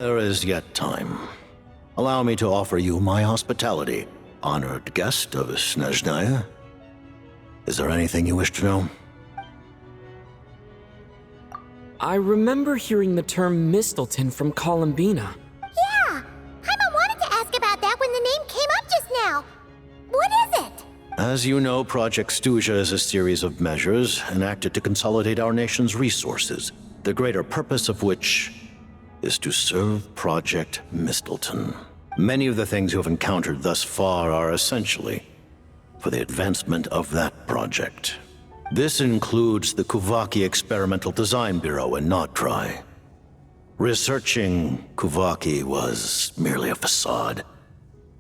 There is yet time. Allow me to offer you my hospitality, honored guest of Snezhnaya. Is there anything you wish to know? I remember hearing the term Mistleton from Columbina. Yeah! Paimon wanted to ask about that when the name came up just now. What is it? As you know, Project Stuja is a series of measures enacted to consolidate our nation's resources, the greater purpose of which is to serve Project Mistleton. Many of the things you have encountered thus far are essentially for the advancement of that project. This includes the Kuvaki Experimental Design Bureau in Notdry. Researching Kuvaki was merely a facade.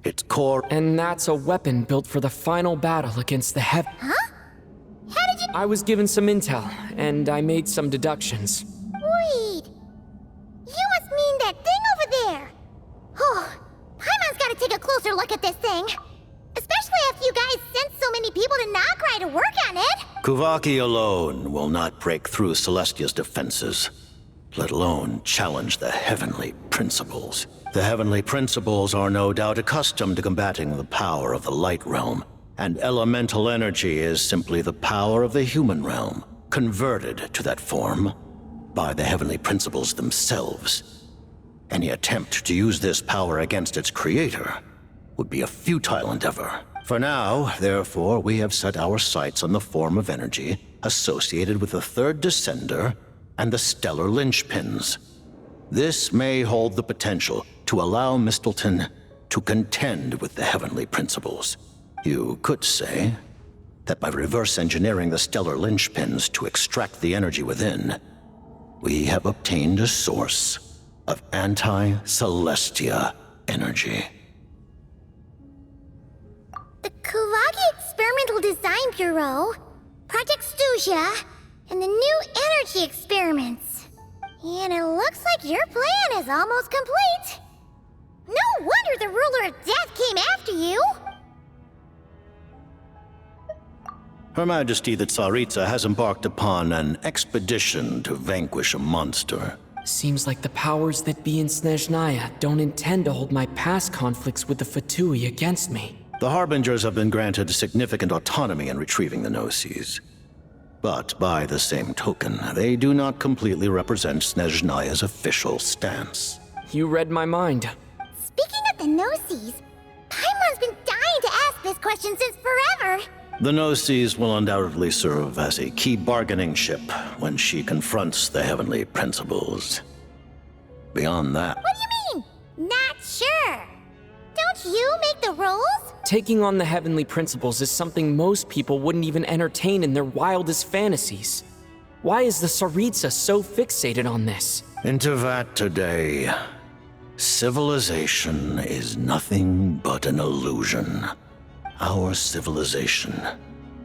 Its core— And that's a weapon built for the final battle against the Heaven. Huh? How did you— I was given some intel, and I made some deductions. Wait. You must mean that thing over there. Oh, Paimon's gotta take a closer look at this thing. Especially after you guys sent so many people to Notdry to work on it. Kuvaki alone will not break through Celestia's defenses, let alone challenge the heavenly principles. The heavenly principles are no doubt accustomed to combating the power of the light realm, and elemental energy is simply the power of the human realm, converted to that form by the heavenly principles themselves. Any attempt to use this power against its creator would be a futile endeavor. For now, therefore, we have set our sights on the form of energy associated with the third descender and the stellar linchpins. This may hold the potential to allow Mistleton to contend with the heavenly principles. You could say that by reverse engineering the stellar linchpins to extract the energy within, we have obtained a source of anti-Celestia energy. The Kuvaki Experimental Design Bureau, Project Stuja, and the new energy experiments. And it looks like your plan is almost complete. No wonder the ruler of death came after you. Her Majesty the Tsaritsa has embarked upon an expedition to vanquish a monster. Seems like the powers that be in Snezhnaya don't intend to hold my past conflicts with the Fatui against me. The Harbingers have been granted significant autonomy in retrieving the Gnosis. But by the same token, they do not completely represent Snezhnaya's official stance. You read my mind. Speaking of the Gnosis, Paimon's been dying to ask this question since forever. The Gnosis will undoubtedly serve as a key bargaining chip when she confronts the heavenly principles. Beyond that— What do you mean? Not sure. Don't you make the rules? Taking on the heavenly principles is something most people wouldn't even entertain in their wildest fantasies. Why is the Tsaritsa so fixated on this? into that today, civilization is nothing but an illusion. Our civilization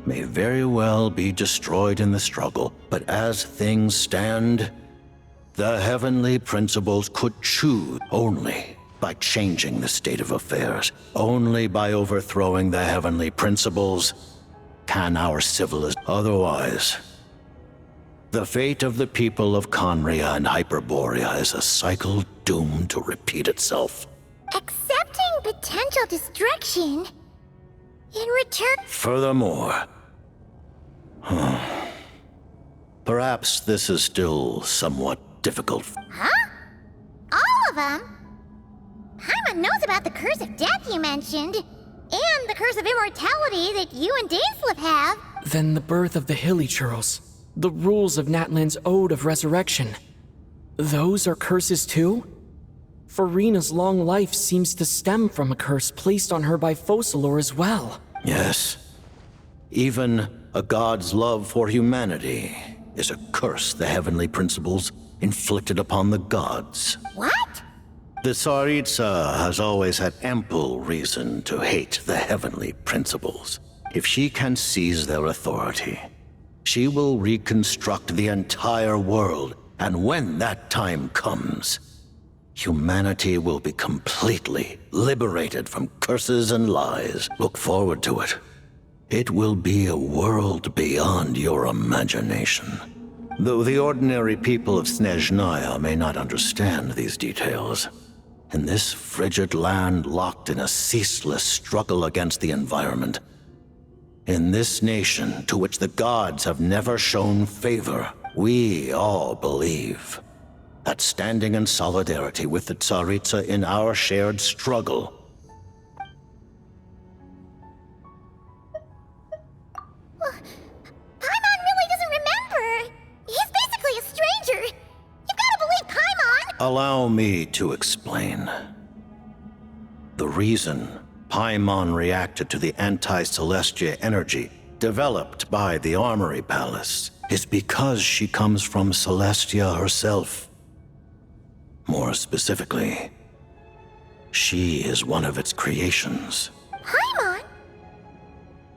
may very well be destroyed in the struggle, but as things stand, the heavenly principles could choose only by changing the state of affairs. Only by overthrowing the heavenly principles can our civilization. Otherwise, the fate of the people of Conria and Hyperborea is a cycle doomed to repeat itself. Accepting potential destruction in return. Furthermore, perhaps this is still somewhat difficult. Huh? All of them? Paimon knows about the curse of death you mentioned, and the curse of immortality that you and Dainsleif have. Then the birth of the Hilly-Churls, the rules of Natlan's Ode of Resurrection. Those are curses too? Farina's long life seems to stem from a curse placed on her by Focalor as well. Yes. Even a god's love for humanity is a curse the heavenly principles inflicted upon the gods. What? The Tsaritsa has always had ample reason to hate the heavenly principles. If she can seize their authority, she will reconstruct the entire world, and when that time comes, humanity will be completely liberated from curses and lies. Look forward to it. It will be a world beyond your imagination. Though the ordinary people of Snezhnaya may not understand these details, in this frigid land locked in a ceaseless struggle against the environment, in this nation to which the gods have never shown favor, we all believe that standing in solidarity with the Tsaritsa in our shared struggle Paimon really doesn't remember. He's basically a stranger. You've got to believe Paimon. Allow me to explain. The reason Paimon reacted to the anti-Celestia energy developed by the Armory Palace is because she comes from Celestia herself. More specifically, she is one of its creations. Paimon?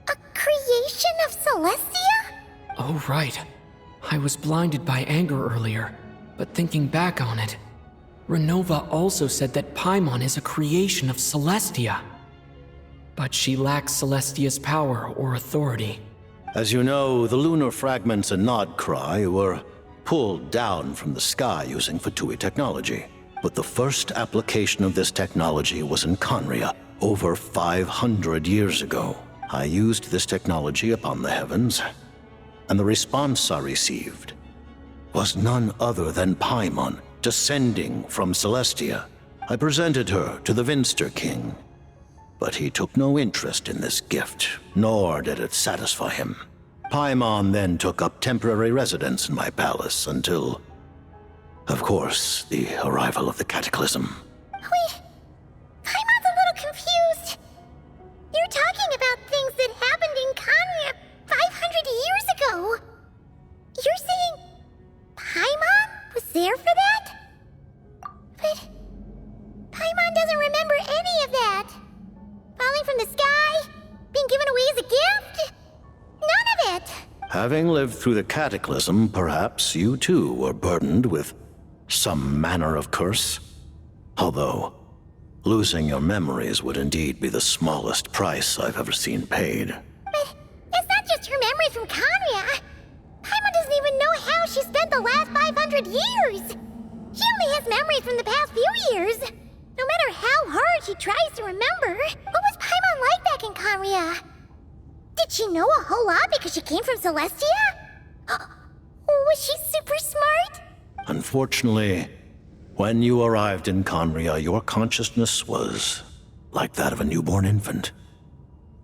A creation of Celestia? Oh, right. I was blinded by anger earlier, but thinking back on it, Renova also said that Paimon is a creation of Celestia. But she lacks Celestia's power or authority. As you know, the lunar fragments in Nodcry were pulled down from the sky using Fatui technology. But the first application of this technology was in Conria, over 500 years ago. I used this technology upon the heavens, and the response I received was none other than Paimon, descending from Celestia. I presented her to the Vinster King, but he took no interest in this gift, nor did it satisfy him. Paimon then took up temporary residence in my palace until, of course, the arrival of the Cataclysm. Wait, Paimon's a little confused. You're talking about things that happened in Conria 500 years ago. You're saying Paimon was there for that? But Paimon doesn't remember any of that. Falling from the sky? Being given away as a gift? None of it! Having lived through the Cataclysm, perhaps you too were burdened with some manner of curse. Although, losing your memories would indeed be the smallest price I've ever seen paid. But it's not just her memories from Conria. Paimon doesn't even know how she spent the last 500 years. She only has memories from the past few years. No matter how hard she tries to remember, what was Paimon like back in Conria? Did she know a whole lot because she came from Celestia? Was she super smart? Unfortunately, when you arrived in Conria, your consciousness was like that of a newborn infant.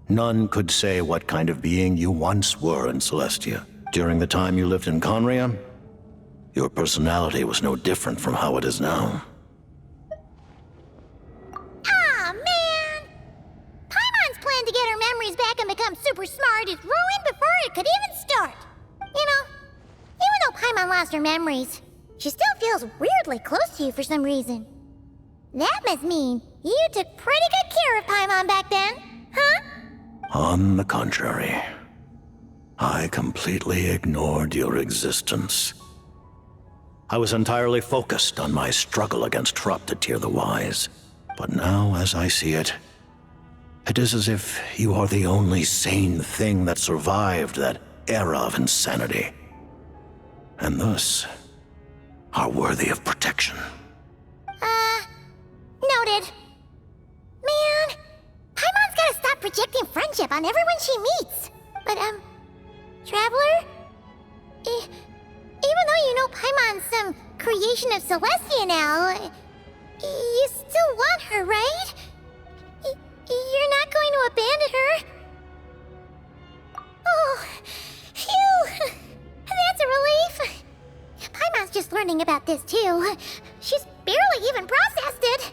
None could say what kind of being you once were in Celestia. During the time you lived in Conria, your personality was no different from how it is now. Ah, man! Paimon's plan to get her memories back and become super smart is ruined before it could even start. You know, even though Paimon lost her memories, she still feels weirdly close to you for some reason. That must mean you took pretty good care of Paimon back then, huh? On the contrary, I completely ignored your existence. I was entirely focused on my struggle against Troptatir the Wise. But now, as I see it, it is as if you are the only sane thing that survived that era of insanity, and thus are worthy of protection. Noted. Man, Paimon's gotta stop projecting friendship on everyone she meets. But, Traveler? Even though you know Paimon's some creation of Celestia now, you still want her, right? You're not going to abandon her? Oh, phew! That's a relief. Paimon's just learning about this too. She's barely even processed it.